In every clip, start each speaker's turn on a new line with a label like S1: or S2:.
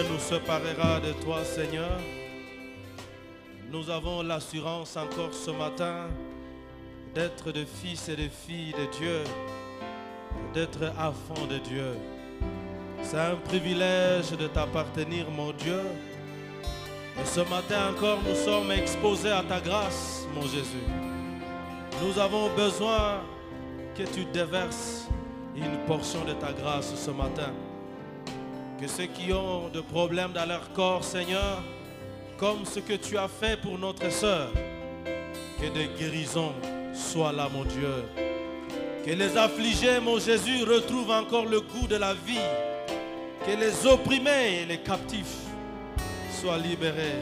S1: ne nous séparera de toi, Seigneur. Nous avons l'assurance encore ce matin d'être des fils et des filles de Dieu, d'être enfants de Dieu. C'est un privilège de t'appartenir, mon Dieu. Et ce matin encore, nous sommes exposés à ta grâce, mon Jésus. Nous avons besoin que tu déverses une portion de ta grâce ce matin. Que ceux qui ont des problèmes dans leur corps, Seigneur, comme ce que tu as fait pour notre sœur, que des guérisons soient là, mon Dieu. Que les affligés, mon Jésus, retrouvent encore le goût de la vie. Que les opprimés et les captifs soient libérés,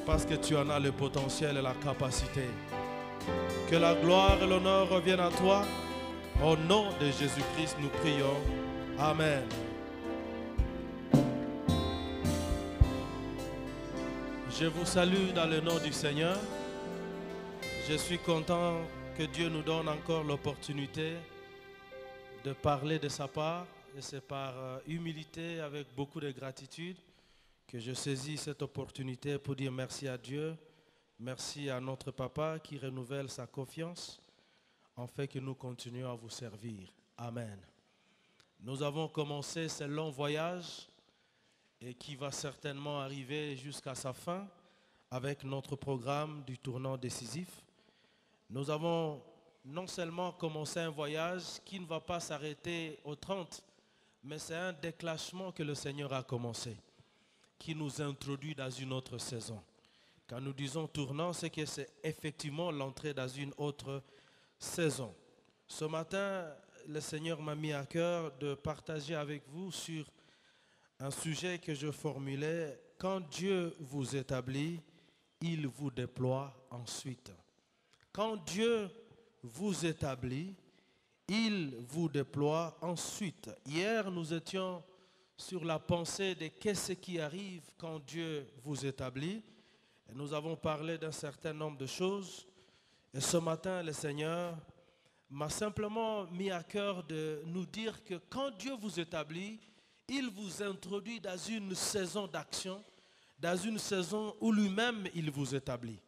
S1: parce que tu en as le potentiel et la capacité. Que la gloire et l'honneur reviennent à toi. Au nom de Jésus-Christ, nous prions. Amen. Je vous salue dans le nom du Seigneur. Je suis content que Dieu nous donne encore l'opportunité de parler de sa part. Et c'est par humilité, avec beaucoup de gratitude, que je saisis cette opportunité pour dire merci à Dieu. Merci à notre papa qui renouvelle sa confiance, en fait que nous continuons à vous servir. Amen. Nous avons commencé ce long voyage et qui va certainement arriver jusqu'à sa fin avec notre programme du tournant décisif. Nous avons non seulement commencé un voyage qui ne va pas s'arrêter au 30, mais c'est un déclenchement que le Seigneur a commencé, qui nous introduit dans une autre saison. Quand nous disons tournant, c'est que c'est effectivement l'entrée dans une autre saison. Ce matin, le Seigneur m'a mis à cœur de partager avec vous sur un sujet que je formulais. Quand Dieu vous établit, il vous déploie ensuite. Quand Dieu vous établit, il vous déploie ensuite. Hier, nous étions sur la pensée de qu'est-ce qui arrive quand Dieu vous établit. Et nous avons parlé d'un certain nombre de choses. Et ce matin, le Seigneur m'a simplement mis à cœur de nous dire que quand Dieu vous établit, il vous introduit dans une saison d'action, dans une saison où lui-même, il vous établit.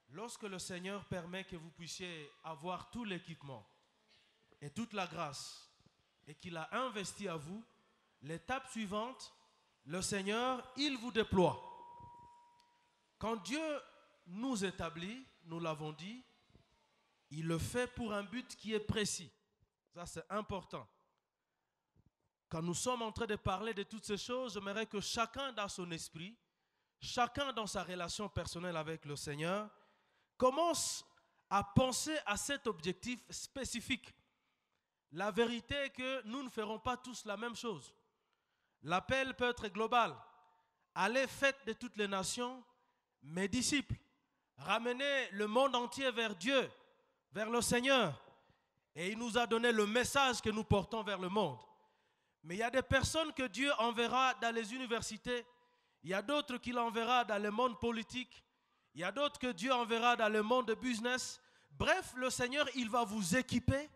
S1: Lorsque le Seigneur permet que vous puissiez avoir tout l'équipement et toute la grâce et qu'il a investi à vous, l'étape suivante, le Seigneur, il vous déploie. Quand Dieu nous établit, nous l'avons dit, il le fait pour un but qui est précis. Ça, c'est important. Quand nous sommes en train de parler de toutes ces choses, j'aimerais que chacun dans son esprit, chacun dans sa relation personnelle avec le Seigneur, commence à penser à cet objectif spécifique. La vérité est que nous ne ferons pas tous la même chose. L'appel peut être global. Allez, faites de toutes les nations mes disciples. Ramenez le monde entier vers Dieu, vers le Seigneur. Et il nous a donné le message que nous portons vers le monde. Mais il y a des personnes que Dieu enverra dans les universités. Il y a d'autres qu'il enverra dans le monde politique. Il y a d'autres que Dieu enverra dans le monde de business. Bref, le Seigneur, il va vous équiper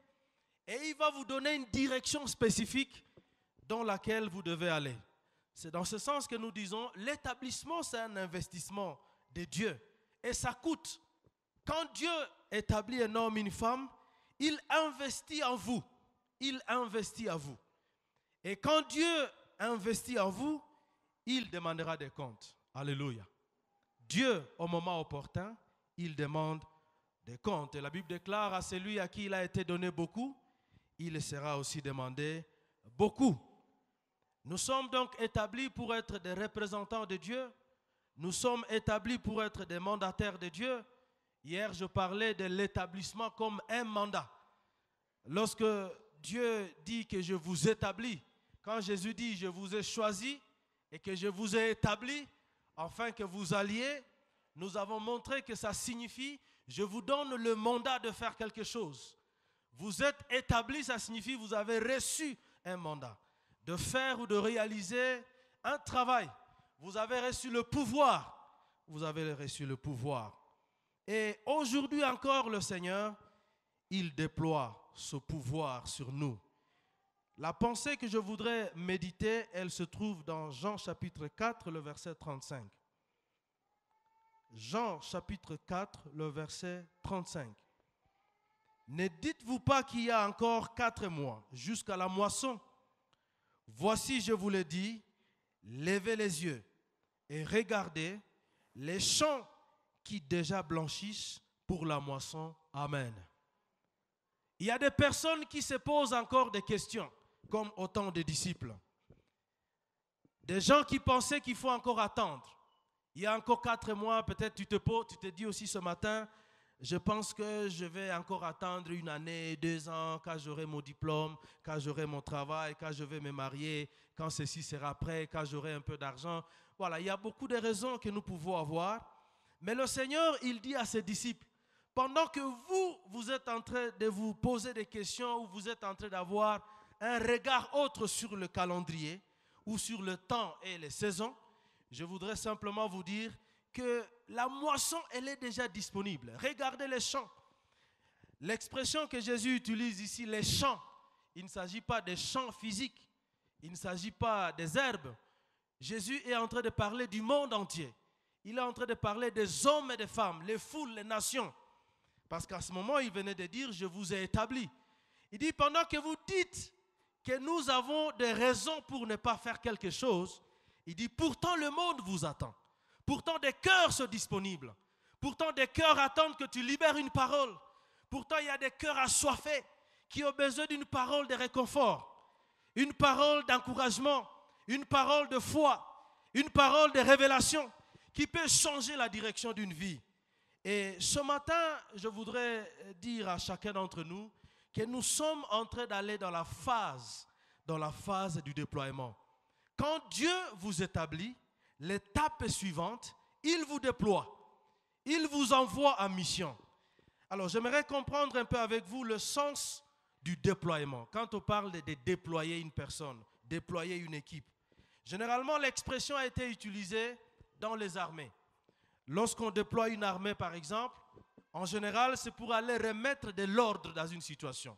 S1: et il va vous donner une direction spécifique dans laquelle vous devez aller. C'est dans ce sens que nous disons, l'établissement, c'est un investissement de Dieu. Et ça coûte. Quand Dieu établit un homme et une femme, il investit en vous. Il investit en vous. Et quand Dieu investit en vous, il demandera des comptes. Alléluia. Dieu, au moment opportun, il demande des comptes. Et la Bible déclare à celui à qui il a été donné beaucoup, il sera aussi demandé beaucoup. Nous sommes donc établis pour être des représentants de Dieu. Nous sommes établis pour être des mandataires de Dieu. Hier, je parlais de l'établissement comme un mandat. Lorsque Dieu dit que je vous établis, quand Jésus dit je vous ai choisi et que je vous ai établi, afin que vous alliez, nous avons montré que ça signifie je vous donne le mandat de faire quelque chose. Vous êtes établi, ça signifie vous avez reçu un mandat de faire ou de réaliser un travail. Vous avez reçu le pouvoir. Vous avez reçu le pouvoir. Et aujourd'hui encore, le Seigneur, il déploie ce pouvoir sur nous. La pensée que je voudrais méditer, elle se trouve dans Jean chapitre 4, le verset 35. Jean chapitre 4, le verset 35. Ne dites-vous pas qu'il y a encore 4 mois jusqu'à la moisson. Voici, je vous le dis, levez les yeux et regardez les champs qui déjà blanchissent pour la moisson. Amen. Il y a des personnes qui se posent encore des questions, comme autant de disciples. Des gens qui pensaient qu'il faut encore attendre. Il y a encore 4 mois, peut-être tu te dis aussi ce matin, je pense que je vais encore attendre 1 année, 2 ans, quand j'aurai mon diplôme, quand j'aurai mon travail, quand je vais me marier, quand ceci sera prêt, quand j'aurai un peu d'argent. Voilà, il y a beaucoup de raisons que nous pouvons avoir. Mais le Seigneur, il dit à ses disciples, pendant que vous êtes en train de vous poser des questions ou vous êtes en train d'avoir un regard autre sur le calendrier ou sur le temps et les saisons, je voudrais simplement vous dire que la moisson, elle est déjà disponible. Regardez les champs. L'expression que Jésus utilise ici, les champs, il ne s'agit pas des champs physiques, il ne s'agit pas des herbes. Jésus est en train de parler du monde entier. Il est en train de parler des hommes et des femmes, les foules, les nations. Parce qu'à ce moment, il venait de dire, je vous ai établi. Il dit, pendant que vous dites que nous avons des raisons pour ne pas faire quelque chose, il dit, pourtant le monde vous attend. Pourtant des cœurs sont disponibles. Pourtant des cœurs attendent que tu libères une parole. Pourtant il y a des cœurs assoiffés qui ont besoin d'une parole de réconfort, une parole d'encouragement, une parole de foi, une parole de révélation qui peut changer la direction d'une vie. Et ce matin, je voudrais dire à chacun d'entre nous que nous sommes en train d'aller dans la phase du déploiement. Quand Dieu vous établit, l'étape suivante, il vous déploie. Il vous envoie en mission. Alors, j'aimerais comprendre un peu avec vous le sens du déploiement. Quand on parle de déployer une personne, déployer une équipe, généralement, l'expression a été utilisée dans les armées. Lorsqu'on déploie une armée, par exemple, en général, c'est pour aller remettre de l'ordre dans une situation.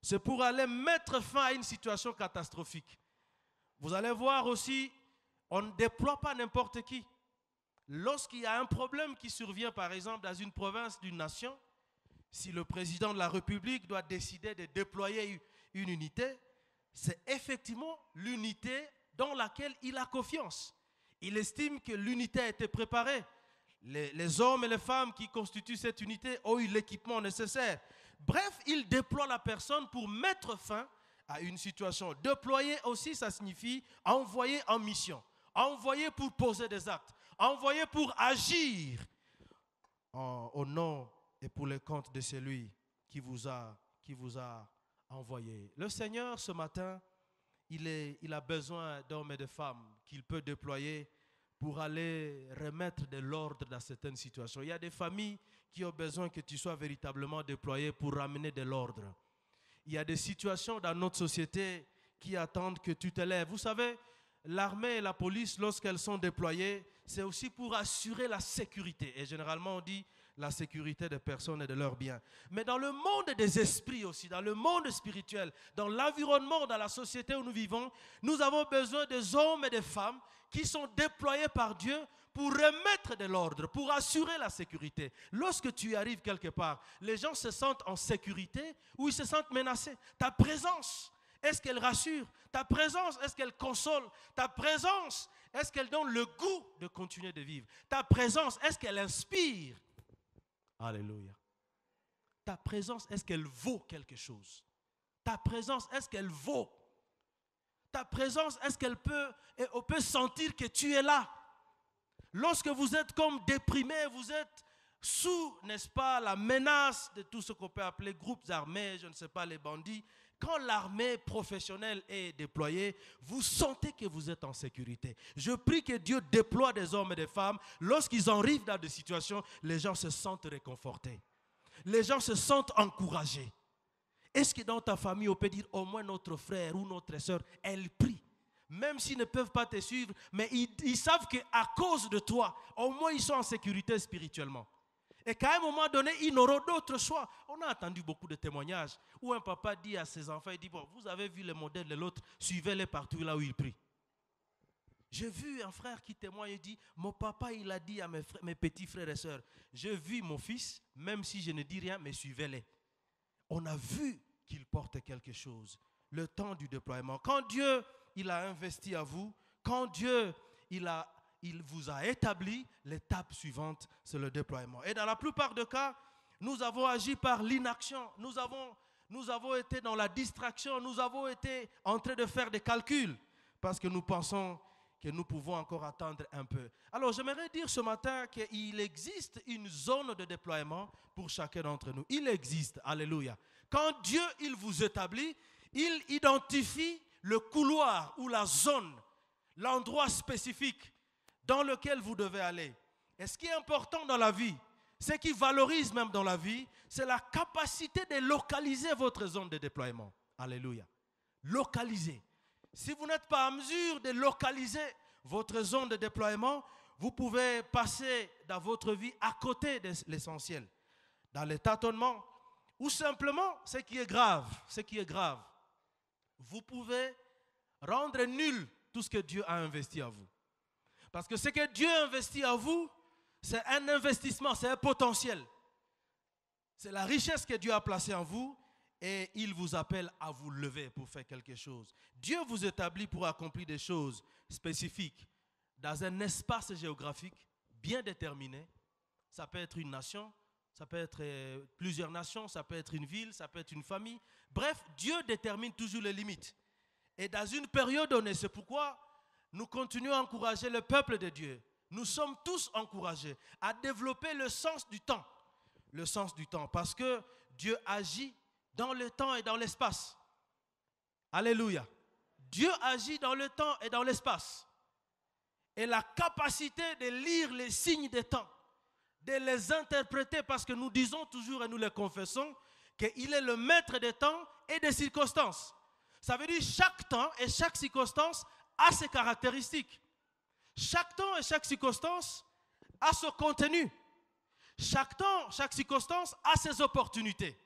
S1: C'est pour aller mettre fin à une situation catastrophique. Vous allez voir aussi, on ne déploie pas n'importe qui. Lorsqu'il y a un problème qui survient, par exemple, dans une province d'une nation, si le président de la République doit décider de déployer une unité, c'est effectivement l'unité dans laquelle il a confiance. Il estime que l'unité a été préparée. Les hommes et les femmes qui constituent cette unité ont eu l'équipement nécessaire. Bref, il déploie la personne pour mettre fin à une situation. Déployer aussi, ça signifie envoyer en mission, envoyer pour poser des actes, envoyer pour agir au nom et pour le compte de celui qui vous a envoyé. Le Seigneur, ce matin, il a besoin d'hommes et de femmes qu'il peut déployer pour aller remettre de l'ordre dans certaines situations. Il y a des familles qui ont besoin que tu sois véritablement déployé pour ramener de l'ordre. Il y a des situations dans notre société qui attendent que tu te lèves. Vous savez, l'armée et la police, lorsqu'elles sont déployées, c'est aussi pour assurer la sécurité. Et généralement, on dit la sécurité des personnes et de leurs biens. Mais dans le monde des esprits aussi, dans le monde spirituel, dans l'environnement, dans la société où nous vivons, nous avons besoin des hommes et des femmes qui sont déployés par Dieu pour remettre de l'ordre, pour assurer la sécurité. Lorsque tu arrives quelque part, les gens se sentent en sécurité ou ils se sentent menacés. Ta présence, est-ce qu'elle rassure? Ta présence, est-ce qu'elle console? Ta présence, est-ce qu'elle donne le goût de continuer de vivre? Ta présence, est-ce qu'elle inspire? Alléluia. Ta présence, est-ce qu'elle vaut quelque chose? Ta présence, est-ce qu'elle vaut? Ta présence, est-ce on peut sentir que tu es là? Lorsque vous êtes comme déprimé, vous êtes sous, n'est-ce pas, la menace de tout ce qu'on peut appeler groupes armés, je ne sais pas, les bandits. Quand l'armée professionnelle est déployée, vous sentez que vous êtes en sécurité. Je prie que Dieu déploie des hommes et des femmes. Lorsqu'ils arrivent dans des situations, les gens se sentent réconfortés. Les gens se sentent encouragés. Est-ce que dans ta famille, on peut dire au moins notre frère ou notre soeur, elle prie. même s'ils ne peuvent pas te suivre, mais ils savent qu'à cause de toi, au moins ils sont en sécurité spirituellement. Et qu'à un moment donné, ils n'auront d'autre choix. On a entendu beaucoup de témoignages où un papa dit à ses enfants, il dit, bon, vous avez vu le modèle de l'autre, suivez-les partout là où il prie. J'ai vu un frère qui témoigne et dit, mon papa il a dit à mes petits frères et sœurs, j'ai vu mon fils, même si je ne dis rien, mais suivez-les. On a vu qu'il porte quelque chose. Le temps du déploiement. Quand Dieu il a investi à vous, quand Dieu il vous a établi, l'étape suivante, c'est le déploiement. Et dans la plupart des cas, nous avons agi par l'inaction. Nous avons été dans la distraction. Nous avons été en train de faire des calculs parce que nous pensons que nous pouvons encore attendre un peu. Alors, j'aimerais dire ce matin qu'il existe une zone de déploiement pour chacun d'entre nous. Il existe, alléluia. Quand Dieu, il vous établit, il identifie le couloir ou la zone, l'endroit spécifique dans lequel vous devez aller. Et ce qui est important dans la vie, ce qui valorise même dans la vie, c'est la capacité de localiser votre zone de déploiement. Alléluia. Localiser. Si vous n'êtes pas en mesure de localiser votre zone de déploiement, vous pouvez passer dans votre vie à côté de l'essentiel, dans les tâtonnements, ou simplement ce qui est grave, vous pouvez rendre nul tout ce que Dieu a investi à vous. Parce que ce que Dieu a investi à vous, c'est un investissement, c'est un potentiel. C'est la richesse que Dieu a placée en vous et il vous appelle à vous lever pour faire quelque chose. Dieu vous établit pour accomplir des choses spécifiques dans un espace géographique bien déterminé. Ça peut être une nation, ça peut être plusieurs nations, ça peut être une ville, ça peut être une famille. Bref, Dieu détermine toujours les limites. Et dans une période donnée, c'est pourquoi nous continuons à encourager le peuple de Dieu. Nous sommes tous encouragés à développer le sens du temps. Le sens du temps, parce que Dieu agit dans le temps et dans l'espace. Alléluia. Dieu agit dans le temps et dans l'espace. Et la capacité de lire les signes des temps, de les interpréter, parce que nous disons toujours et nous les confessons, qu'il est le maître des temps et des circonstances. Ça veut dire chaque temps et chaque circonstance a ses caractéristiques. Chaque temps et chaque circonstance a son contenu. Chaque temps, chaque circonstance a ses opportunités.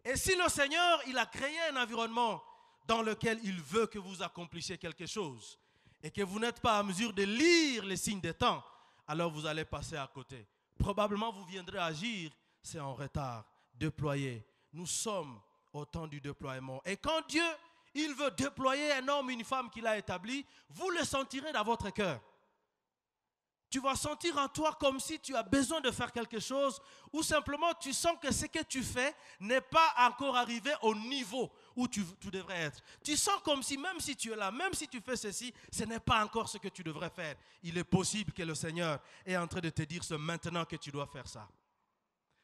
S1: Et si le Seigneur, il a créé un environnement dans lequel il veut que vous accomplissiez quelque chose et que vous n'êtes pas en mesure de lire les signes des temps, alors vous allez passer à côté. Probablement vous viendrez agir, c'est en retard. Déployer. Nous sommes au temps du déploiement. Et quand Dieu, il veut déployer un homme, une femme qu'il a établi, vous le sentirez dans votre cœur. Tu vas sentir en toi comme si tu as besoin de faire quelque chose ou simplement tu sens que ce que tu fais n'est pas encore arrivé au niveau où tu devrais être. Tu sens comme si même si tu es là, même si tu fais ceci, ce n'est pas encore ce que tu devrais faire. Il est possible que le Seigneur est en train de te dire c'est maintenant que tu dois faire ça.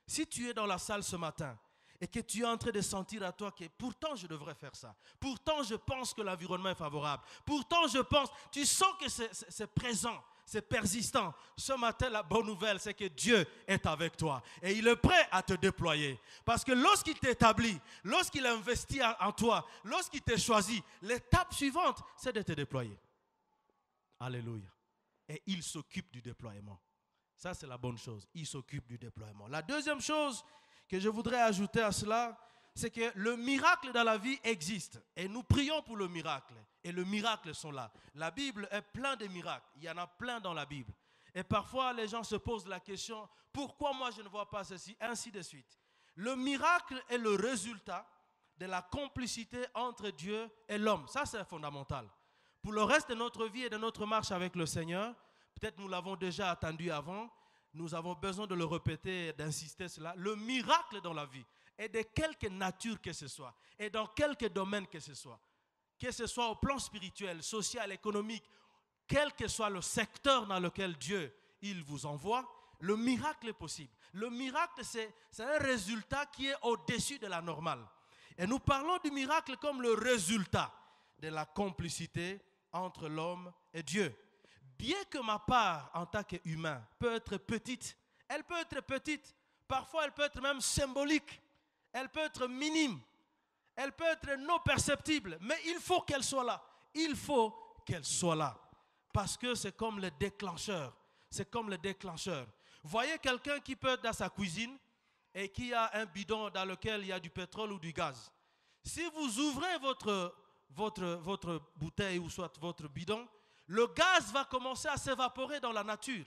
S1: Si tu es dans la salle ce matin et que tu es en train de sentir à toi que pourtant je devrais faire ça, pourtant je pense que l'environnement est favorable, pourtant je pense, tu sens que c'est présent, c'est persistant. Ce matin, la bonne nouvelle, c'est que Dieu est avec toi. Et il est prêt à te déployer. Parce que lorsqu'il t'établit, lorsqu'il investit en toi, lorsqu'il t'a choisi, l'étape suivante, c'est de te déployer. Alléluia. Et il s'occupe du déploiement. Ça, c'est la bonne chose. Il s'occupe du déploiement. La deuxième chose que je voudrais ajouter à cela, c'est que le miracle dans la vie existe. Et nous prions pour le miracle. Et les miracles sont là. La Bible est pleine de miracles. Il y en a plein dans la Bible. Et parfois, les gens se posent la question, pourquoi moi je ne vois pas ceci, ainsi de suite. Le miracle est le résultat de la complicité entre Dieu et l'homme. Ça, c'est fondamental. Pour le reste de notre vie et de notre marche avec le Seigneur, peut-être nous l'avons déjà attendu avant, nous avons besoin de le répéter, d'insister cela. Le miracle dans la vie est de quelque nature que ce soit, et dans quelque domaine que ce soit au plan spirituel, social, économique, quel que soit le secteur dans lequel Dieu il vous envoie, le miracle est possible. Le miracle, c'est un résultat qui est au-dessus de la normale. Et nous parlons du miracle comme le résultat de la complicité entre l'homme et Dieu. Bien que ma part en tant qu'humain peut être petite, elle peut être petite, parfois elle peut être même symbolique, elle peut être minime, elle peut être non perceptible, mais il faut qu'elle soit là. Il faut qu'elle soit là. Parce que c'est comme le déclencheur. C'est comme le déclencheur. Voyez quelqu'un qui peut être dans sa cuisine et qui a un bidon dans lequel il y a du pétrole ou du gaz. Si vous ouvrez votre bouteille ou soit votre bidon, le gaz va commencer à s'évaporer dans la nature.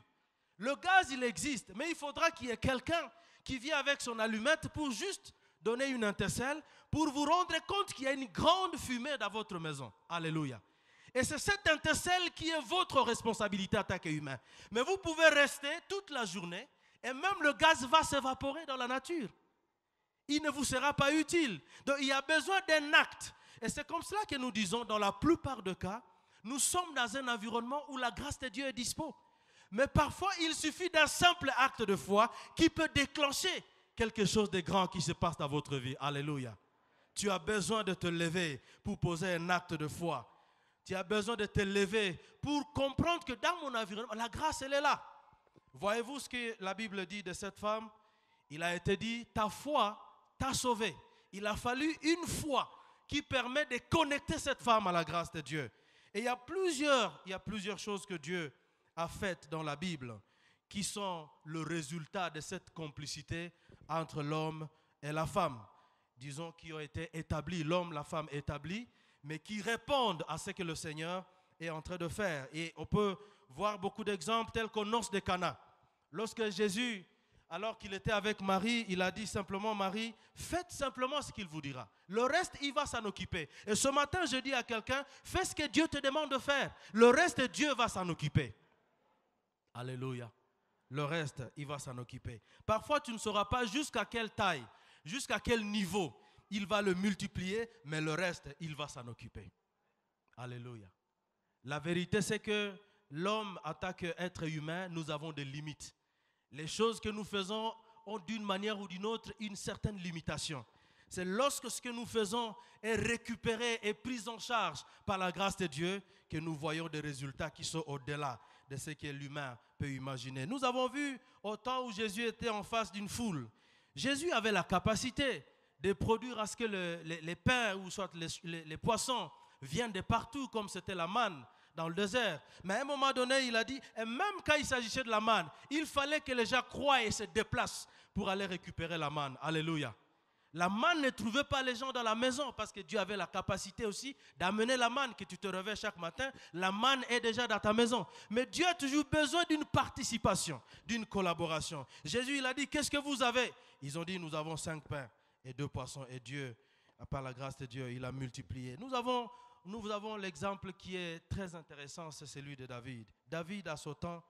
S1: Le gaz, il existe, mais il faudra qu'il y ait quelqu'un qui vient avec son allumette pour juste donner une intercelle, pour vous rendre compte qu'il y a une grande fumée dans votre maison. Alléluia. Et c'est cette intercelle qui est votre responsabilité en tant qu'humain. Mais vous pouvez rester toute la journée et même le gaz va s'évaporer dans la nature. Il ne vous sera pas utile. Donc il y a besoin d'un acte. Et c'est comme cela que nous disons, dans la plupart des cas, nous sommes dans un environnement où la grâce de Dieu est dispo. Mais parfois, il suffit d'un simple acte de foi qui peut déclencher quelque chose de grand qui se passe dans votre vie. Alléluia. Tu as besoin de te lever pour poser un acte de foi. Tu as besoin de te lever pour comprendre que dans mon environnement, la grâce, elle est là. Voyez-vous ce que la Bible dit de cette femme? Il a été dit, ta foi t'a sauvé. Il a fallu une foi qui permet de connecter cette femme à la grâce de Dieu. Et il y a plusieurs choses que Dieu a faites dans la Bible qui sont le résultat de cette complicité entre l'homme et la femme. Disons, qui ont été établis, l'homme, la femme établis, mais qui répondent à ce que le Seigneur est en train de faire. Et on peut voir beaucoup d'exemples tels qu'aux noces de Cana. Lorsque Jésus, alors qu'il était avec Marie, il a dit simplement, Marie, faites simplement ce qu'il vous dira. Le reste, il va s'en occuper. Et ce matin, je dis à quelqu'un, fais ce que Dieu te demande de faire. Le reste, Dieu va s'en occuper. Alléluia. Le reste, il va s'en occuper. Parfois, tu ne sauras pas jusqu'à quelle taille, jusqu'à quel niveau il va le multiplier, mais le reste, il va s'en occuper. Alléluia. La vérité, c'est que l'homme, en tant qu'être humain, nous avons des limites. Les choses que nous faisons ont d'une manière ou d'une autre une certaine limitation. C'est lorsque ce que nous faisons est récupéré et pris en charge par la grâce de Dieu que nous voyons des résultats qui sont au-delà de ce que l'humain peut imaginer. Nous avons vu au temps où Jésus était en face d'une foule, Jésus avait la capacité de produire à ce que les pains ou soit les poissons viennent de partout comme c'était la manne dans le désert. Mais à un moment donné, il a dit, et même quand il s'agissait de la manne, il fallait que les gens croient et se déplacent pour aller récupérer la manne. Alléluia. La manne ne trouvait pas les gens dans la maison parce que Dieu avait la capacité aussi d'amener la manne, que tu te réveilles chaque matin. La manne est déjà dans ta maison. Mais Dieu a toujours besoin d'une participation, d'une collaboration. Jésus, il a dit, qu'est-ce que vous avez? Ils ont dit, nous avons 5 pains et 2 poissons. Et Dieu, par la grâce de Dieu, il a multiplié. Nous avons l'exemple qui est très intéressant, c'est celui de David. David, à son temps,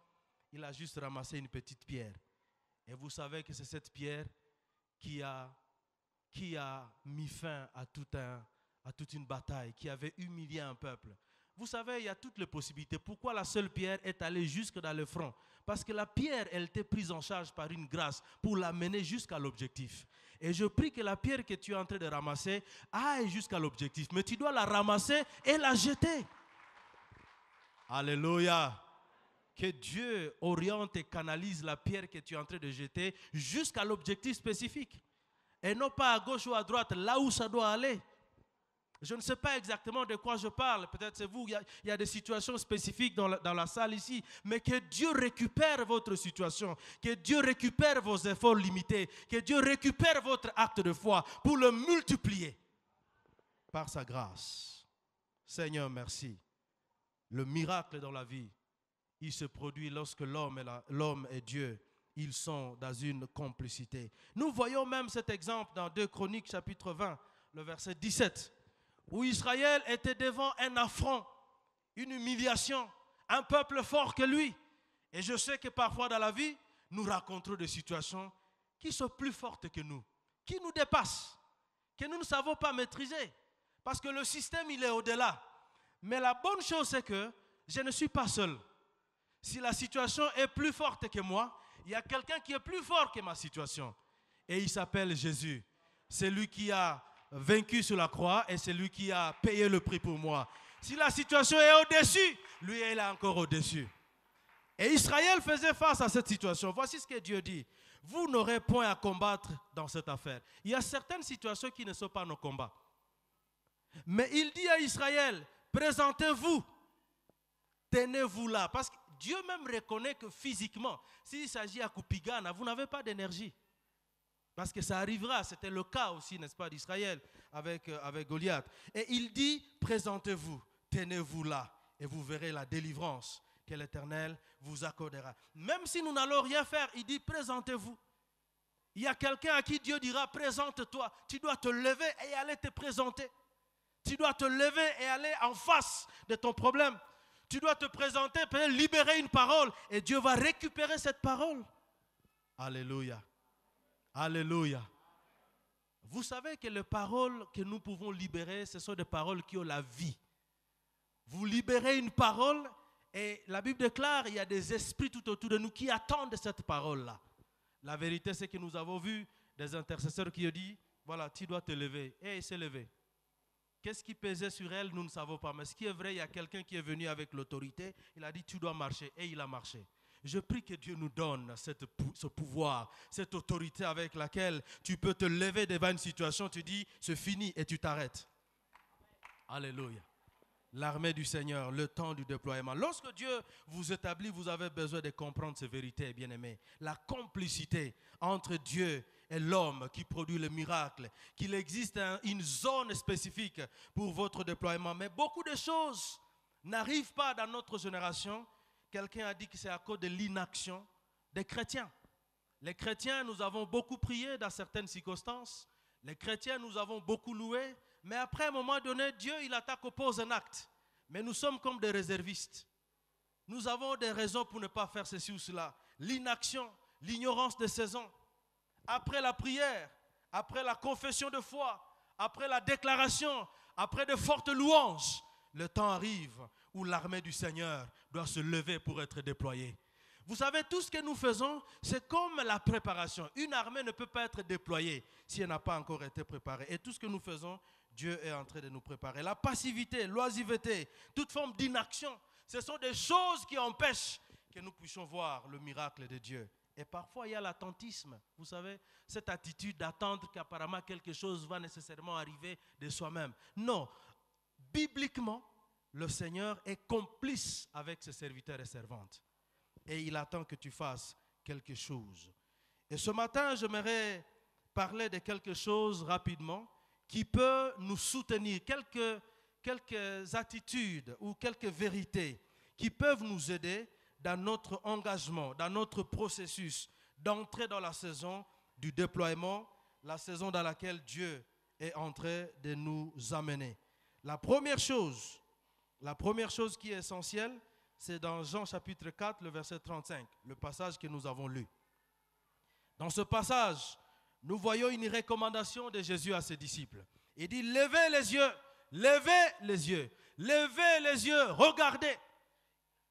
S1: il a juste ramassé une petite pierre. Et vous savez que c'est cette pierre qui a mis fin à toute une bataille, qui avait humilié un peuple. Vous savez, il y a toutes les possibilités. Pourquoi la seule pierre est allée jusque dans le front? Parce que la pierre, elle était prise en charge par une grâce pour l'amener jusqu'à l'objectif. Et je prie que la pierre que tu es en train de ramasser aille jusqu'à l'objectif. Mais tu dois la ramasser et la jeter. Alléluia. Que Dieu oriente et canalise la pierre que tu es en train de jeter jusqu'à l'objectif spécifique. Et non pas à gauche ou à droite, là où ça doit aller. Je ne sais pas exactement de quoi je parle. Peut-être c'est vous, il y a des situations spécifiques dans la salle ici. Mais que Dieu récupère votre situation. Que Dieu récupère vos efforts limités. Que Dieu récupère votre acte de foi pour le multiplier par sa grâce. Seigneur, merci. Le miracle dans la vie, il se produit lorsque l'homme et Dieu, ils sont dans une complicité. Nous voyons même cet exemple dans 2 Chroniques chapitre 20, le verset 17, où Israël était devant un affront, une humiliation, un peuple fort que lui. Et je sais que parfois dans la vie, nous rencontrons des situations qui sont plus fortes que nous, qui nous dépassent, que nous ne savons pas maîtriser. Parce que le système, il est au-delà. Mais la bonne chose, c'est que je ne suis pas seul. Si la situation est plus forte que moi, il y a quelqu'un qui est plus fort que ma situation. Et il s'appelle Jésus. C'est lui qui a vaincu sur la croix et c'est lui qui a payé le prix pour moi. Si la situation est au-dessus, lui, il est encore au-dessus. Et Israël faisait face à cette situation. Voici ce que Dieu dit. Vous n'aurez point à combattre dans cette affaire. Il y a certaines situations qui ne sont pas nos combats. Mais il dit à Israël, présentez-vous tenez-vous là. Parce que Dieu même reconnaît que physiquement, s'il s'agit à Kupigana, vous n'avez pas d'énergie. Parce que ça arrivera, c'était le cas aussi, n'est-ce pas, d'Israël avec Goliath. Et il dit, présentez-vous, tenez-vous là, et vous verrez la délivrance que l'Éternel vous accordera. Même si nous n'allons rien faire, il dit, présentez-vous. Il y a quelqu'un à qui Dieu dira, présente-toi. Tu dois te lever et aller te présenter. Tu dois te lever et aller en face de ton problème. Tu dois te présenter, peut-être libérer une parole, et Dieu va récupérer cette parole. Alléluia. Alléluia. Vous savez que les paroles que nous pouvons libérer, ce sont des paroles qui ont la vie. Vous libérez une parole et la Bible déclare qu'il y a des esprits tout autour de nous qui attendent cette parole-là. La vérité, c'est que nous avons vu des intercesseurs qui ont dit, voilà, tu dois te lever. Et il s'est levé. Qu'est-ce qui pesait sur elle, nous ne savons pas. Mais ce qui est vrai, il y a quelqu'un qui est venu avec l'autorité. Il a dit, tu dois marcher. Et il a marché. Je prie que Dieu nous donne ce pouvoir, cette autorité avec laquelle tu peux te lever devant une situation, tu dis, c'est fini et tu t'arrêtes. Alléluia. L'armée du Seigneur, le temps du déploiement. Lorsque Dieu vous établit, vous avez besoin de comprendre ces vérités, bien-aimés. La complicité entre Dieu et l'homme qui produit le miracle, qu'il existe une zone spécifique pour votre déploiement. Mais beaucoup de choses n'arrivent pas dans notre génération. Quelqu'un a dit que c'est à cause de l'inaction des chrétiens. Les chrétiens, nous avons beaucoup prié dans certaines circonstances. Les chrétiens, nous avons beaucoup loué. Mais après, à un moment donné, Dieu, il attaque au pose un acte. Mais nous sommes comme des réservistes. Nous avons des raisons pour ne pas faire ceci ou cela. L'inaction, l'ignorance des saisons. Après la prière, après la confession de foi, après la déclaration, après de fortes louanges, le temps arrive où l'armée du Seigneur doit se lever pour être déployée. Vous savez, tout ce que nous faisons, c'est comme la préparation. Une armée ne peut pas être déployée si elle n'a pas encore été préparée. Et tout ce que nous faisons, Dieu est en train de nous préparer. La passivité, l'oisiveté, toute forme d'inaction, ce sont des choses qui empêchent que nous puissions voir le miracle de Dieu. Et parfois, il y a l'attentisme. Vous savez, cette attitude d'attendre qu'apparemment quelque chose va nécessairement arriver de soi-même. Non, bibliquement, le Seigneur est complice avec ses serviteurs et servantes. Et il attend que tu fasses quelque chose. Et ce matin, j'aimerais parler de quelque chose rapidement qui peut nous soutenir, quelques attitudes ou quelques vérités qui peuvent nous aider dans notre engagement, dans notre processus d'entrer dans la saison du déploiement, la saison dans laquelle Dieu est en train de nous amener. La première chose qui est essentielle, c'est dans Jean chapitre 4, le verset 35, le passage que nous avons lu. Dans ce passage, nous voyons une recommandation de Jésus à ses disciples. Il dit, levez les yeux, levez les yeux, levez les yeux, regardez.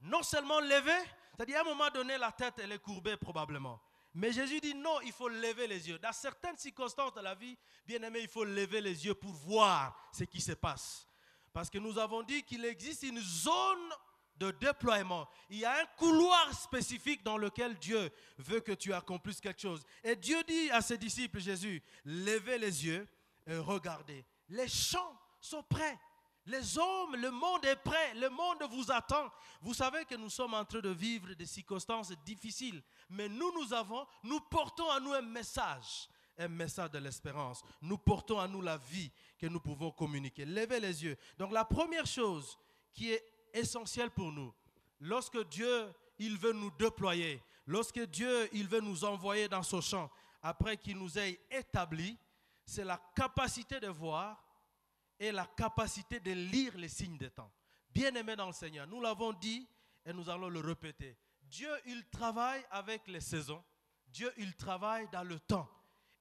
S1: Non seulement lever, c'est-à-dire à un moment donné, la tête elle est courbée probablement. Mais Jésus dit non, il faut lever les yeux. Dans certaines circonstances de la vie, bien aimé, il faut lever les yeux pour voir ce qui se passe. Parce que nous avons dit qu'il existe une zone de déploiement. Il y a un couloir spécifique dans lequel Dieu veut que tu accomplisses quelque chose. Et Dieu dit à ses disciples, Jésus, levez les yeux et regardez. Les champs sont prêts. Les hommes, le monde est prêt. Le monde vous attend. Vous savez que nous sommes en train de vivre des circonstances difficiles. Mais nous portons à nous un message de l'espérance. Nous portons à nous la vie que nous pouvons communiquer. Levez les yeux. Donc la première chose qui est essentielle pour nous, lorsque Dieu il veut nous déployer, lorsque Dieu il veut nous envoyer dans ce champ, après qu'il nous ait établis, c'est la capacité de voir et la capacité de lire les signes des temps. Bien-aimés dans le Seigneur, nous l'avons dit et nous allons le répéter. Dieu, il travaille avec les saisons. Dieu, il travaille dans le temps.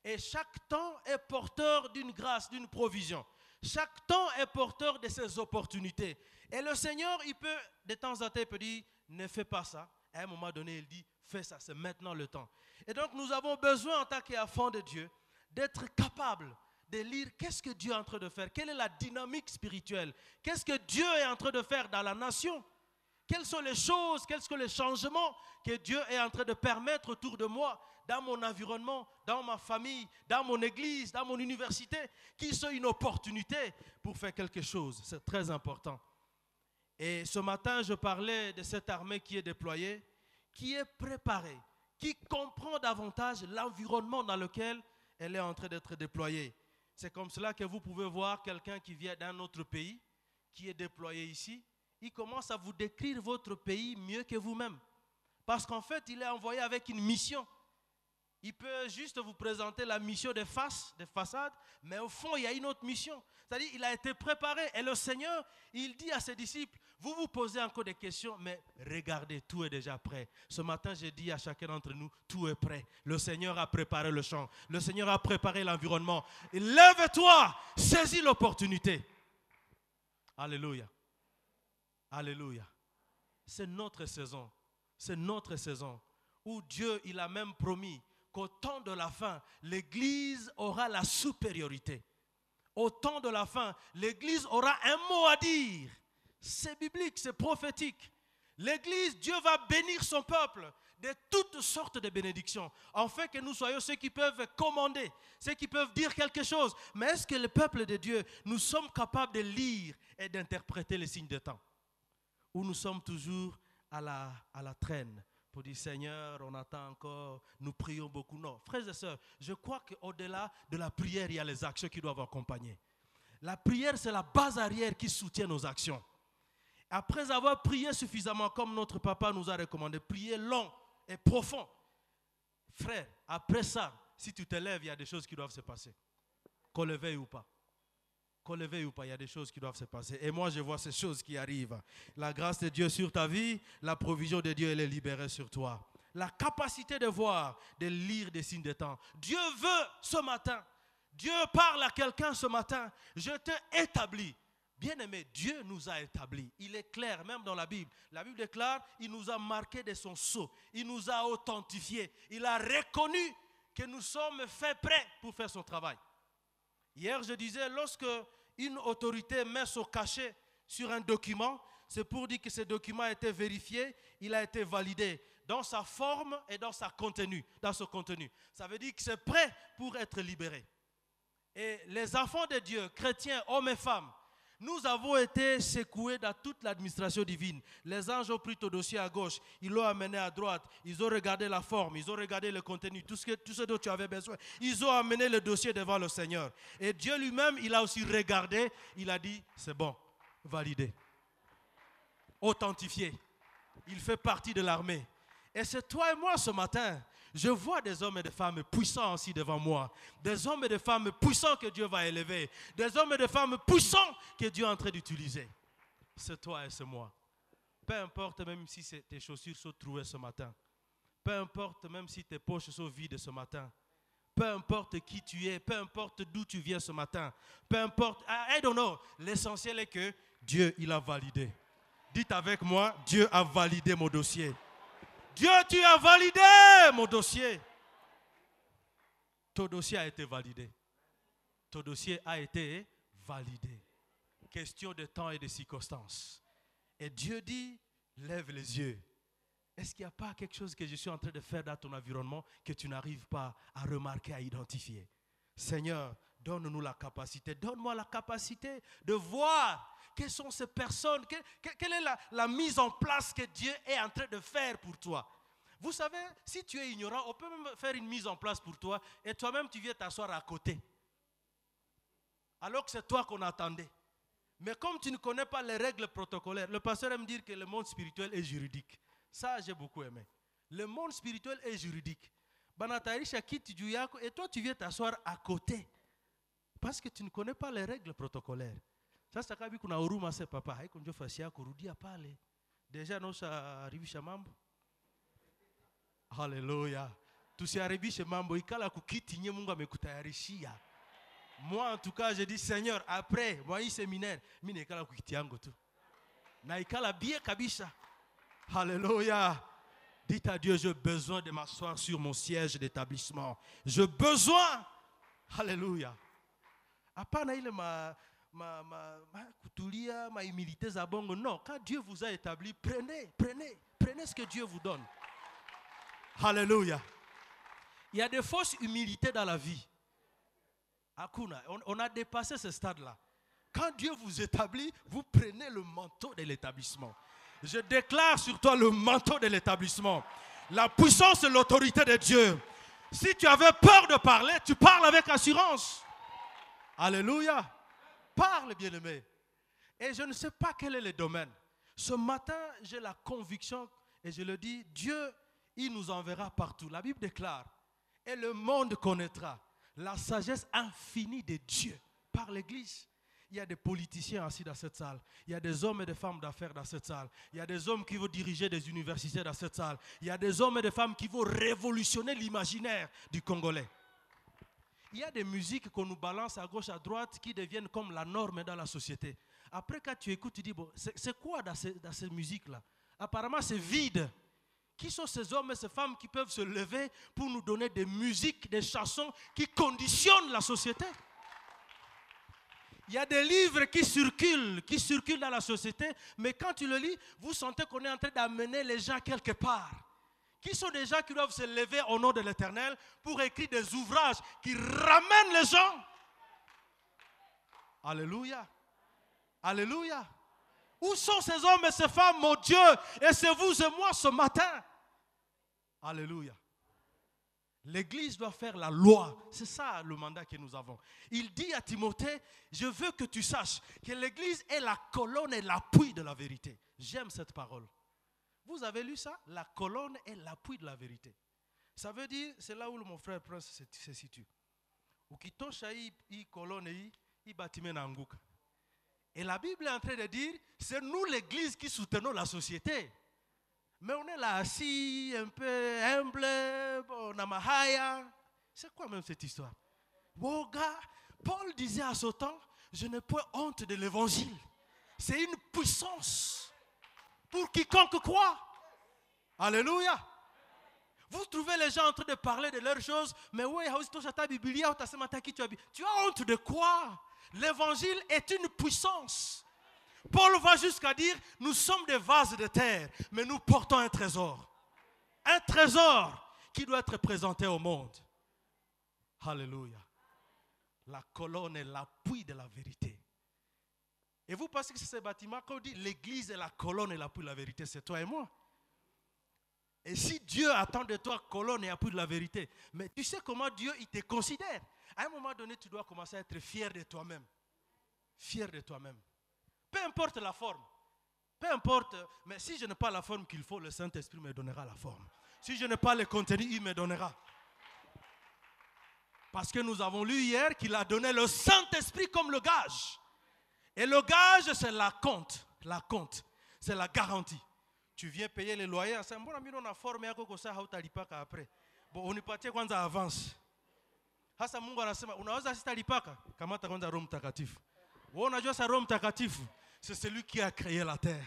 S1: Et chaque temps est porteur d'une grâce, d'une provision. Chaque temps est porteur de ses opportunités. Et le Seigneur, il peut, de temps en temps, il peut dire, ne fais pas ça. À un moment donné, il dit, fais ça, c'est maintenant le temps. Et donc, nous avons besoin, en tant qu'enfants de Dieu, d'être capables de lire qu'est-ce que Dieu est en train de faire, quelle est la dynamique spirituelle, qu'est-ce que Dieu est en train de faire dans la nation, quelles sont les choses, quels sont les changements que Dieu est en train de permettre autour de moi, dans mon environnement, dans ma famille, dans mon église, dans mon université, qui sont une opportunité pour faire quelque chose. C'est très important. Et ce matin, je parlais de cette armée qui est déployée, qui est préparée, qui comprend davantage l'environnement dans lequel elle est en train d'être déployée. C'est comme cela que vous pouvez voir quelqu'un qui vient d'un autre pays, qui est déployé ici. Il commence à vous décrire votre pays mieux que vous-même. Parce qu'en fait, il est envoyé avec une mission. Il peut juste vous présenter la mission des façades, mais au fond, il y a une autre mission. C'est-à-dire, il a été préparé. Et le Seigneur, il dit à ses disciples, vous vous posez encore des questions, mais regardez, tout est déjà prêt. Ce matin, j'ai dit à chacun d'entre nous, tout est prêt. Le Seigneur a préparé le champ. Le Seigneur a préparé l'environnement. Lève-toi, saisis l'opportunité. Alléluia. Alléluia. C'est notre saison. C'est notre saison où Dieu, il a même promis qu'au temps de la fin, l'Église aura la supériorité. Au temps de la fin, l'Église aura un mot à dire. C'est biblique, c'est prophétique. L'Église, Dieu va bénir son peuple de toutes sortes de bénédictions, afin que nous soyons ceux qui peuvent commander, ceux qui peuvent dire quelque chose. Mais est-ce que le peuple de Dieu, nous sommes capables de lire et d'interpréter les signes de temps? Ou nous sommes toujours à la traîne pour dire, Seigneur, on attend encore, nous prions beaucoup. Non, frères et sœurs, je crois qu'au-delà de la prière, il y a les actions qui doivent accompagner. La prière, c'est la base arrière qui soutient nos actions. Après avoir prié suffisamment, comme notre papa nous a recommandé, prier long et profond. Frère, après ça, si tu te lèves, il y a des choses qui doivent se passer. Qu'on le veuille ou pas. Qu'on le veuille ou pas, il y a des choses qui doivent se passer. Et moi, je vois ces choses qui arrivent. La grâce de Dieu sur ta vie, la provision de Dieu, elle est libérée sur toi. La capacité de voir, de lire des signes de temps. Dieu veut ce matin. Dieu parle à quelqu'un ce matin. Je t'ai établi. Bien-aimé, Dieu nous a établis. Il est clair, même dans la Bible. La Bible déclare, il nous a marqués de son sceau. Il nous a authentifiés. Il a reconnu que nous sommes faits prêts pour faire son travail. Hier, je disais, lorsque une autorité met son cachet sur un document, c'est pour dire que ce document a été vérifié, il a été validé dans sa forme et dans son contenu. Ça veut dire que c'est prêt pour être libéré. Et les enfants de Dieu, chrétiens, hommes et femmes, nous avons été secoués dans toute l'administration divine. Les anges ont pris ton dossier à gauche, ils l'ont amené à droite, ils ont regardé la forme, ils ont regardé le contenu, tout ce dont tu avais besoin. Ils ont amené le dossier devant le Seigneur. Et Dieu lui-même, il a aussi regardé, il a dit, c'est bon, validé, authentifié. Il fait partie de l'armée. Et c'est toi et moi ce matin. Je vois des hommes et des femmes puissants aussi devant moi. Des hommes et des femmes puissants que Dieu va élever. Des hommes et des femmes puissants que Dieu est en train d'utiliser. C'est toi et c'est moi. Peu importe même si tes chaussures sont trouées ce matin. Peu importe même si tes poches sont vides ce matin. Peu importe qui tu es. Peu importe d'où tu viens ce matin. Peu importe. I don't know. L'essentiel est que Dieu, il a validé. Dites avec moi, Dieu a validé mon dossier. Dieu, tu as validé mon dossier. Ton dossier a été validé. Ton dossier a été validé. Question de temps et de circonstances. Et Dieu dit, lève les yeux. Est-ce qu'il n'y a pas quelque chose que je suis en train de faire dans ton environnement que tu n'arrives pas à remarquer, à identifier? Seigneur, donne-nous la capacité. Donne-moi la capacité de voir quelles sont ces personnes, quelle est la mise en place que Dieu est en train de faire pour toi. Vous savez, si tu es ignorant, on peut même faire une mise en place pour toi et toi-même tu viens t'asseoir à côté. Alors que c'est toi qu'on attendait. Mais comme tu ne connais pas les règles protocolaires, le pasteur aime dire que le monde spirituel est juridique. Ça, j'ai beaucoup aimé. Le monde spirituel est juridique. Et toi, tu viens t'asseoir à côté. Parce que tu ne connais pas les règles protocolaires. Ça, c'est quand on a huruma ce papa. Déjà, nous arrivons chez Mambo. Alléluia. Tusiharibishe chez Mambo. Ikala kukiti nye Mungu amekutayarishia. Moi, en tout cas, je dis, Seigneur, après, moi, il séminaire, mine ikala kukiti yangu tu. Na ikala bien kabisha. Alléluia. Dites à Dieu, j'ai besoin de m'asseoir sur mon siège d'établissement. J'ai besoin. Alléluia. Apana ile kutulia, ma humilité zabongo. Non, quand Dieu vous a établi, prenez ce que Dieu vous donne. Alléluia. Il y a des fausses humilités dans la vie. Akuna, on a dépassé ce stade-là. Quand Dieu vous établit, vous prenez le manteau de l'établissement. Je déclare sur toi le manteau de l'établissement. La puissance et l'autorité de Dieu. Si tu avais peur de parler, tu parles avec assurance. Alléluia. Parle, bien-aimé. Et je ne sais pas quel est le domaine. Ce matin, j'ai la conviction, et je le dis, Dieu, il nous enverra partout. La Bible déclare, et le monde connaîtra la sagesse infinie de Dieu par l'Église. Il y a des politiciens assis dans cette salle. Il y a des hommes et des femmes d'affaires dans cette salle. Il y a des hommes qui vont diriger des universités dans cette salle. Il y a des hommes et des femmes qui vont révolutionner l'imaginaire du Congolais. Il y a des musiques qu'on nous balance à gauche, à droite, qui deviennent comme la norme dans la société. Après, quand tu écoutes, tu dis, bon, c'est quoi dans ces musiques-là? Apparemment, c'est vide. Qui sont ces hommes et ces femmes qui peuvent se lever pour nous donner des musiques, des chansons qui conditionnent la société? Il y a des livres qui circulent dans la société, mais quand tu le lis, vous sentez qu'on est en train d'amener les gens quelque part. Qui sont des gens qui doivent se lever au nom de l'Éternel pour écrire des ouvrages qui ramènent les gens? Alléluia. Alléluia. Où sont ces hommes et ces femmes, mon Dieu? Et c'est vous et moi ce matin. Alléluia. L'Église doit faire la loi. C'est ça le mandat que nous avons. Il dit à Timothée, je veux que tu saches que l'Église est la colonne et l'appui de la vérité. J'aime cette parole. Vous avez lu ça? La colonne est l'appui de la vérité. Ça veut dire, c'est là où mon frère Prince se situe. Ukitosha hii colonne hii bâtiment n'anguka. Et la Bible est en train de dire, c'est nous l'Église qui soutenons la société. Mais on est là assis, un peu humble, on a mahaya. C'est quoi même cette histoire? Bon gars, Paul disait à ce temps, je n'ai pas honte de l'évangile. C'est une puissance pour quiconque croit. Alléluia. Vous trouvez les gens en train de parler de leurs choses, mais oui, tu as honte de quoi? L'évangile est une puissance. Paul va jusqu'à dire, nous sommes des vases de terre, mais nous portons un trésor. Un trésor qui doit être présenté au monde. Alléluia. La colonne est l'appui de la vérité. Et vous pensez que c'est ce bâtiment qu'on dit, l'église est la colonne et l'appui de la vérité, c'est toi et moi. Et si Dieu attend de toi colonne et appui de la vérité, mais tu sais comment Dieu il te considère. À un moment donné, tu dois commencer à être fier de toi-même. Fier de toi-même. Peu importe la forme. Peu importe. Mais si je n'ai pas la forme qu'il faut, le Saint-Esprit me donnera la forme. Si je n'ai pas le contenu, il me donnera. Parce que nous avons lu hier qu'il a donné le Saint-Esprit comme le gage. Et le gage, c'est la compte. La compte. C'est la garantie. Tu viens payer les loyers. C'est un bon ami, on a formé à quoi ça, après. Bon, on est parti quand ça avance. Hasa Mungu anasema unaweza sitalipaka kamata kwanza Roho Mtakatifu. Wewe unajua sa Roho Mtakatifu, c'est celui qui a créé la terre.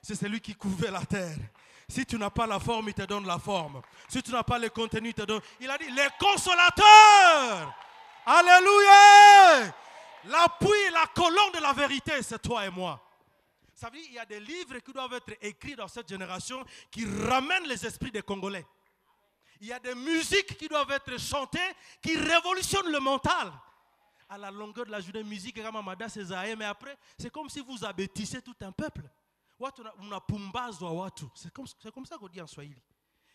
S1: C'est celui qui couvait la terre. Si tu n'as pas la forme, il te donne la forme. Si tu n'as pas le contenu, il te donne. Il a dit les consolateurs. Alléluia. L'appui, la colonne de la vérité, c'est toi et moi. Ça veut dire qu'il y a des livres qui doivent être écrits dans cette génération qui ramènent les esprits des Congolais. Il y a des musiques qui doivent être chantées qui révolutionnent le mental. À la longueur de la journée, musique, mais après, c'est comme si vous abêtissez tout un peuple. C'est comme ça qu'on dit en Swahili.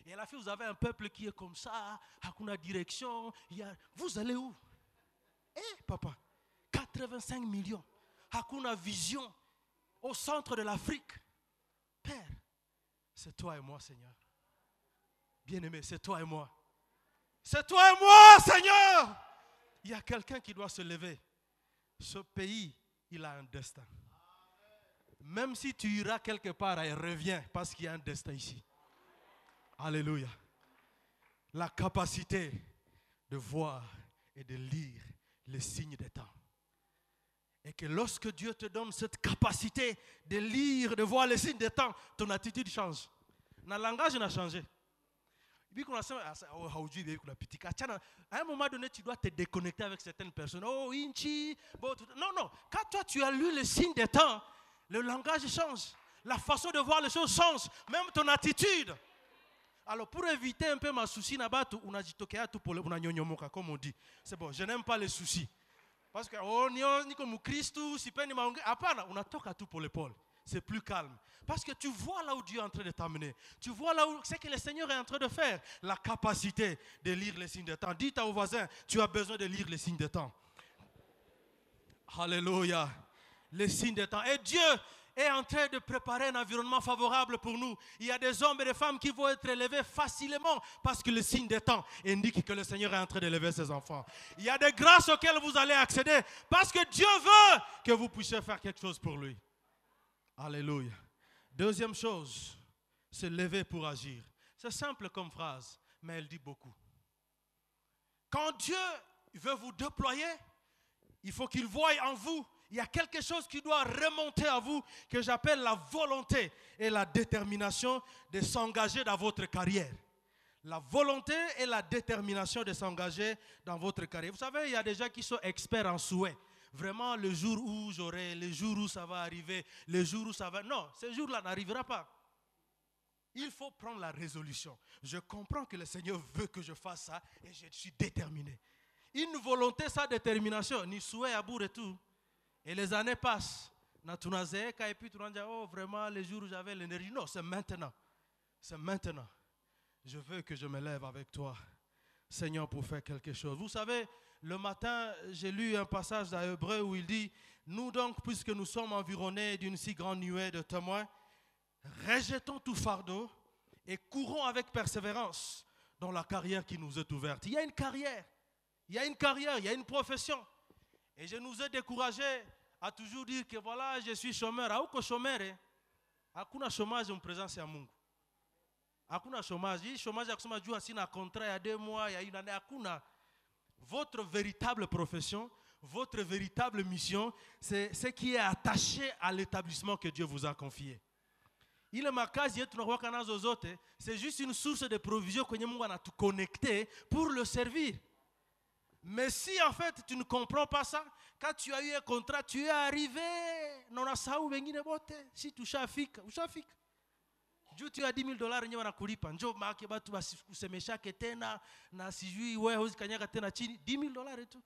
S1: Et à la fin, vous avez un peuple qui est comme ça, hakuna direction. Vous allez où? Papa, 85 millions, hakuna vision au centre de l'Afrique. Père, c'est toi et moi, Seigneur. Bien-aimé, c'est toi et moi. C'est toi et moi, Seigneur. Il y a quelqu'un qui doit se lever. Ce pays, il a un destin. Même si tu iras quelque part, il revient parce qu'il y a un destin ici. Alléluia. La capacité de voir et de lire les signes des temps. Et que lorsque Dieu te donne cette capacité de lire, de voir les signes des temps, ton attitude change. Notre langage n'a changé. À un moment donné, tu dois te déconnecter avec certaines personnes. Oh, Inchi. Non. Quand toi, tu as lu les signes des temps, le langage change. La façon de voir les choses change. Même ton attitude. Alors, pour éviter un peu ma souci, comme on dit. C'est bon, je n'aime pas les soucis. Parce que ni comme Christ, si peine unatoka tout pour l'épaule. C'est plus calme. Parce que tu vois là où Dieu est en train de t'amener. Tu vois là où c'est que le Seigneur est en train de faire. La capacité de lire les signes des temps. Dites à vos voisins, tu as besoin de lire les signes des temps. Alléluia. Les signes des temps. Et Dieu est en train de préparer un environnement favorable pour nous. Il y a des hommes et des femmes qui vont être élevés facilement parce que le signe des temps indique que le Seigneur est en train d'élever ses enfants. Il y a des grâces auxquelles vous allez accéder parce que Dieu veut que vous puissiez faire quelque chose pour lui. Alléluia. Deuxième chose, se lever pour agir. C'est simple comme phrase, mais elle dit beaucoup. Quand Dieu veut vous déployer, il faut qu'il voie en vous. Il y a quelque chose qui doit remonter à vous que j'appelle la volonté et la détermination de s'engager dans votre carrière. La volonté et la détermination de s'engager dans votre carrière. Vous savez, il y a des gens qui sont experts en souhait. Vraiment, le jour où j'aurai, le jour où ça va arriver, le jour où ça va... Non, ce jour-là n'arrivera pas. Il faut prendre la résolution. Je comprends que le Seigneur veut que je fasse ça et je suis déterminé. Une volonté sans détermination, ni souhait à bout et tout. Et les années passent. Et puis tu dis, oh vraiment, les jours où j'avais l'énergie. Non, c'est maintenant. C'est maintenant. Je veux que je me lève avec toi, Seigneur, pour faire quelque chose. Vous savez, le matin, j'ai lu un passage dans Hébreu où il dit, nous donc, puisque nous sommes environnés d'une si grande nuée de témoins, rejetons tout fardeau et courons avec persévérance dans la carrière qui nous est ouverte. Il y a une carrière, il y a une carrière, il y a une profession. Et je nous ai découragés à toujours dire que voilà, je suis chômeur. Auko chômeur, hakuna chômage en présence à Mungu. Hakuna chômage. Il chômage à kusoma juu asina contrat il y a 2 mois, il y a une année. Hakuna. Votre véritable profession, votre véritable mission, c'est ce qui est attaché à l'établissement que Dieu vous a confié. Il est makazi yetu na waka nazo zote, c'est juste une source de provision kwenye Mungu anatu connecter pour le servir. Mais si en fait tu ne comprends pas ça, quand tu as eu un contrat, tu es arrivé, non a saou wengine bote, si tu ushafika. Juu tu as $10,000 nyewe wanakulipa. Njoo maake batu basikusemeshake tena na sijui wewe huwezi kanyaga tena chini. $10,000 et tout.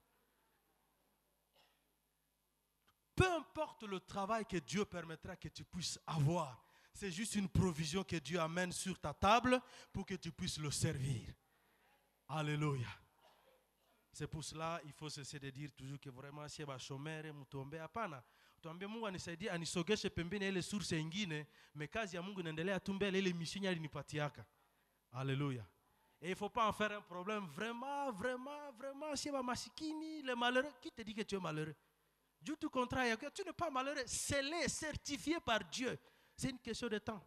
S1: Peu importe le travail que Dieu permettra que tu puisses avoir, c'est juste une provision que Dieu amène sur ta table pour que tu puisses le servir. Alléluia. C'est pour cela il faut cesser de dire toujours que vraiment si ba chomere mutombe hapana. Tuambie Mungu anisaidie anisogeshe pembeni ile source nyingine, mais kazi ya Mungu inaendelea tu mbele ile mission alinipatiaka. Alléluia. Et il ne faut pas en faire un problème vraiment si ba masikini, les malheureux, qui te dit que tu es malheureux? Dieu tout contraire, tu n'es pas malheureux, scellé, certifié par Dieu. C'est une question de temps.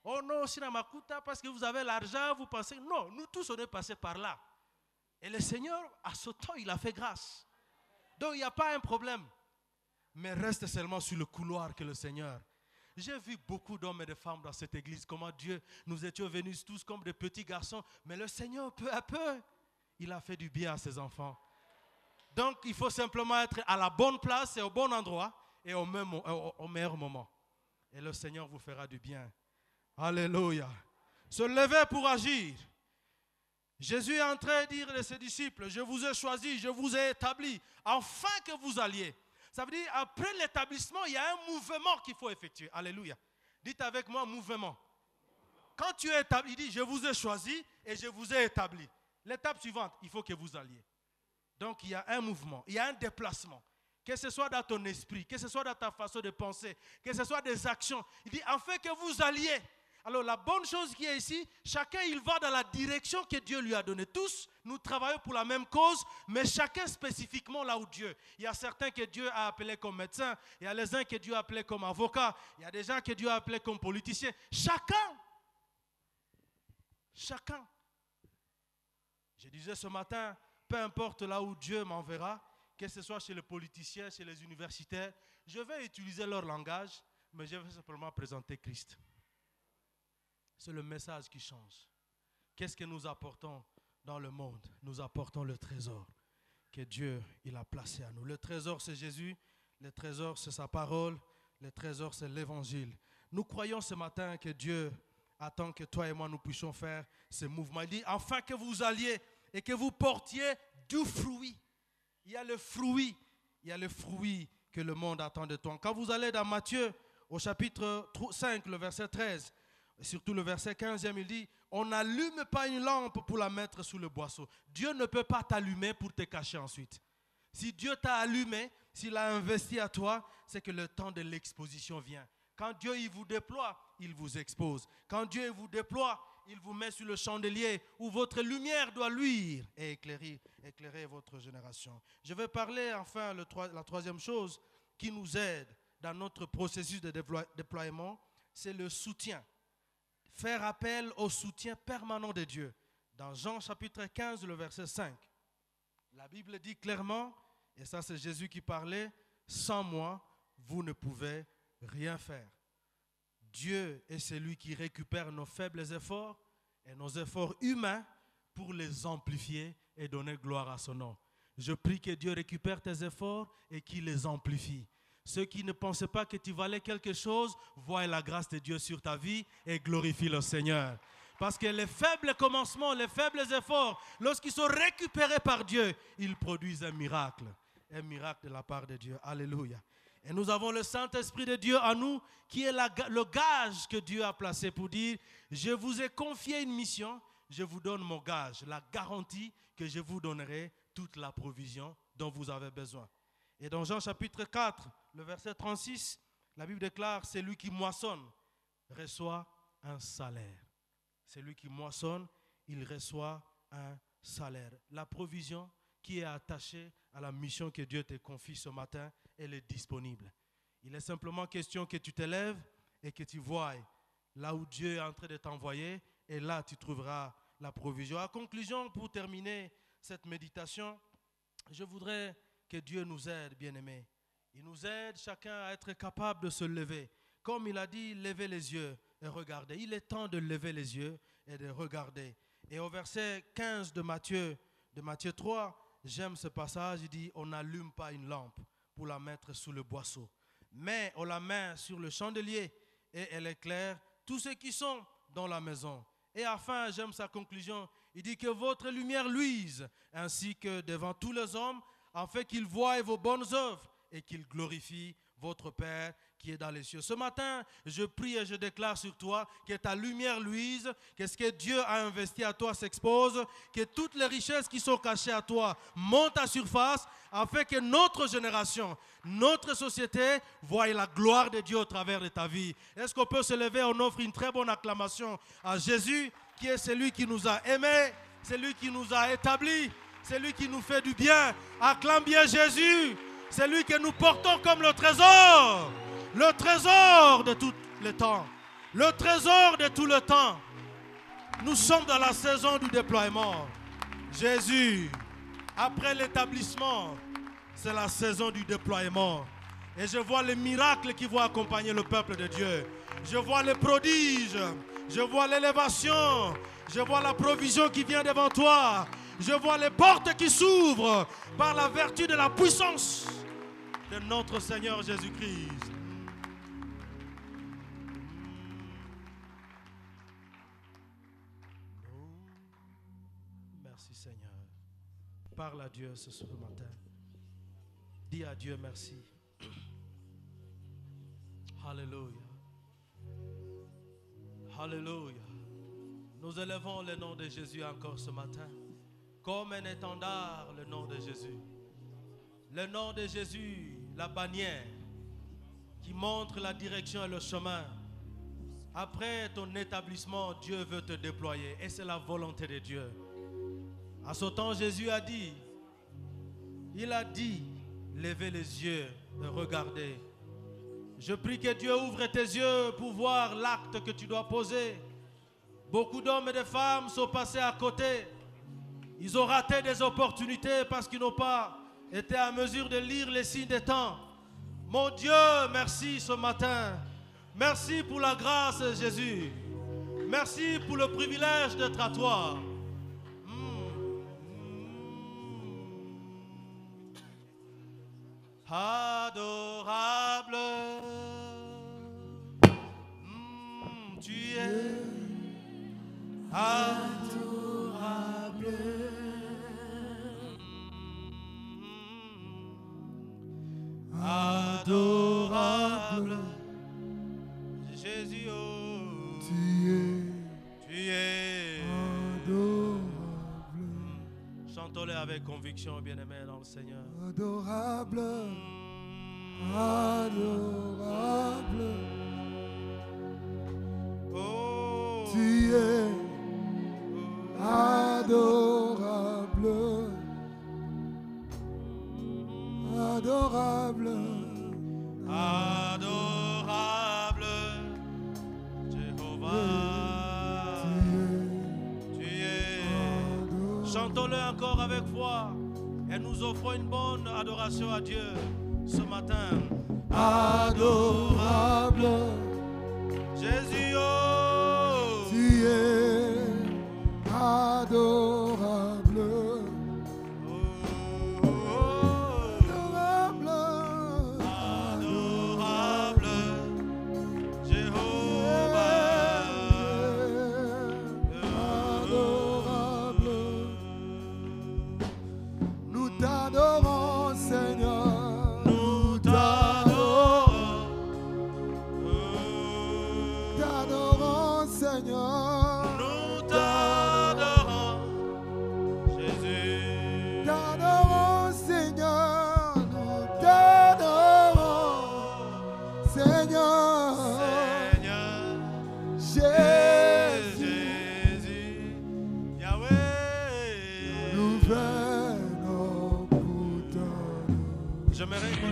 S1: Oh non, sina makuta parce que vous avez l'argent, vous pensez non, nous tous on est passés par là. Et le Seigneur, à ce temps, il a fait grâce. Donc, il n'y a pas un problème. Mais reste seulement sur le couloir que le Seigneur. J'ai vu beaucoup d'hommes et de femmes dans cette église, comment Dieu, nous étions venus tous comme des petits garçons. Mais le Seigneur, peu à peu, il a fait du bien à ses enfants. Donc, il faut simplement être à la bonne place et au bon endroit et au meilleur moment. Et le Seigneur vous fera du bien. Alléluia. Se lever pour agir. Jésus est en train de dire à ses disciples, je vous ai choisi, je vous ai établi, afin que vous alliez. Ça veut dire, après l'établissement, il y a un mouvement qu'il faut effectuer. Alléluia. Dites avec moi, mouvement. Quand tu es établi, il dit, je vous ai choisi et je vous ai établi. L'étape suivante, il faut que vous alliez. Donc, il y a un mouvement, il y a un déplacement. Que ce soit dans ton esprit, que ce soit dans ta façon de penser, que ce soit des actions. Il dit, afin que vous alliez. Alors la bonne chose qui est ici, chacun il va dans la direction que Dieu lui a donnée. Tous, nous travaillons pour la même cause, mais chacun spécifiquement là où Dieu. Il y a certains que Dieu a appelés comme médecins, il y a les uns que Dieu a appelés comme avocats, il y a des gens que Dieu a appelés comme politiciens. Chacun. Je disais ce matin, peu importe là où Dieu m'enverra, que ce soit chez les politiciens, chez les universitaires, je vais utiliser leur langage, mais je vais simplement présenter Christ. C'est le message qui change. Qu'est-ce que nous apportons dans le monde? Nous apportons le trésor que Dieu il a placé à nous. Le trésor, c'est Jésus. Le trésor, c'est sa parole. Le trésor, c'est l'évangile. Nous croyons ce matin que Dieu attend que toi et moi, nous puissions faire ce mouvement. Il dit, afin que vous alliez et que vous portiez du fruit. Il y a le fruit. Il y a le fruit que le monde attend de toi. Quand vous allez dans Matthieu, au chapitre 5, le verset 13, et surtout le verset 15e, il dit, on n'allume pas une lampe pour la mettre sous le boisseau. Dieu ne peut pas t'allumer pour te cacher ensuite. Si Dieu t'a allumé, s'il a investi à toi, c'est que le temps de l'exposition vient. Quand Dieu il vous déploie, il vous expose. Quand Dieu vous déploie, il vous met sur le chandelier où votre lumière doit luire et éclairer votre génération. Je vais parler enfin la troisième chose qui nous aide dans notre processus de déploiement, c'est le soutien. Faire appel au soutien permanent de Dieu. Dans Jean chapitre 15, le verset 5, la Bible dit clairement, et ça c'est Jésus qui parlait, sans moi, vous ne pouvez rien faire. Dieu est celui qui récupère nos faibles efforts et nos efforts humains pour les amplifier et donner gloire à son nom. Je prie que Dieu récupère tes efforts et qu'il les amplifie. Ceux qui ne pensaient pas que tu valais quelque chose, voient la grâce de Dieu sur ta vie et glorifient le Seigneur. Parce que les faibles commencements, les faibles efforts, lorsqu'ils sont récupérés par Dieu, ils produisent un miracle de la part de Dieu. Alléluia. Et nous avons le Saint-Esprit de Dieu en nous qui est le gage que Dieu a placé pour dire, je vous ai confié une mission, je vous donne mon gage, la garantie que je vous donnerai toute la provision dont vous avez besoin. Et dans Jean chapitre 4, le verset 36, la Bible déclare, celui qui moissonne reçoit un salaire. Celui qui moissonne, il reçoit un salaire. La provision qui est attachée à la mission que Dieu te confie ce matin, elle est disponible. Il est simplement question que tu te lèves et que tu voies là où Dieu est en train de t'envoyer et là tu trouveras la provision. En conclusion, pour terminer cette méditation, je voudrais que Dieu nous aide, bien-aimés. Il nous aide chacun à être capable de se lever. Comme il a dit, levez les yeux et regardez. Il est temps de lever les yeux et de regarder. Et au verset 15 de Matthieu 3, j'aime ce passage, il dit, on n'allume pas une lampe pour la mettre sous le boisseau, mais on la met sur le chandelier et elle éclaire tous ceux qui sont dans la maison. Et enfin, j'aime sa conclusion, il dit que votre lumière luise ainsi que devant tous les hommes, afin qu'ils voient vos bonnes œuvres et qu'ils glorifient votre Père qui est dans les cieux. Ce matin, je prie et je déclare sur toi que ta lumière luise, que ce que Dieu a investi à toi s'expose, que toutes les richesses qui sont cachées à toi montent à surface, afin que notre génération, notre société voie la gloire de Dieu au travers de ta vie. Est-ce qu'on peut se lever? On offre une très bonne acclamation à Jésus, qui est celui qui nous a aimés, celui qui nous a établis, celui qui nous fait du bien. Acclame bien Jésus, celui que nous portons comme le trésor de tout le temps, le trésor de tout le temps. Nous sommes dans la saison du déploiement. Jésus, après l'établissement, c'est la saison du déploiement. Et je vois les miracles qui vont accompagner le peuple de Dieu. Je vois les prodiges, je vois l'élévation, je vois la provision qui vient devant toi. Je vois les portes qui s'ouvrent par la vertu de la puissance de notre Seigneur Jésus-Christ. Merci Seigneur. Parle à Dieu ce matin. Dis à Dieu merci. Alléluia. Alléluia. Nous élevons le nom de Jésus encore ce matin. Comme un étendard, le nom de Jésus. Le nom de Jésus, la bannière qui montre la direction et le chemin. Après ton établissement, Dieu veut te déployer et c'est la volonté de Dieu. À ce temps, Jésus a dit, il a dit, levez les yeux et regardez. Je prie que Dieu ouvre tes yeux pour voir l'acte que tu dois poser. Beaucoup d'hommes et de femmes sont passés à côté. Ils ont raté des opportunités parce qu'ils n'ont pas été à mesure de lire les signes des temps. Mon Dieu, merci ce matin. Merci pour la grâce, Jésus. Merci pour le privilège d'être à toi. Adorable, tu es adorable. adorable. Jésus, oh, tu es
S2: adorable.
S1: Chantons-le avec conviction, bien-aimés dans le Seigneur.
S2: Adorable, adorable.
S1: Oh,
S2: Tu es adorable, adorable,
S1: adorable, Jéhovah, tu es. Chantons-le encore avec foi et nous offrons une bonne adoration à Dieu ce matin.
S2: adorable.
S1: Jésus, oh,
S2: Tu es adorable, adorable,
S1: adorable, Jéhovah,
S2: adorable. Nous t'adorons, Seigneur.
S1: nous t'adorons,
S2: T'adorons, Seigneur.
S1: nous t'adorons, Jésus,
S2: T'adorons, Seigneur. Nous t'adorons, Seigneur.
S1: Seigneur,
S2: Jésus,
S1: Jésus, Yahweh.
S2: nous venons pour t'adorer.
S1: J'aimerais qu'on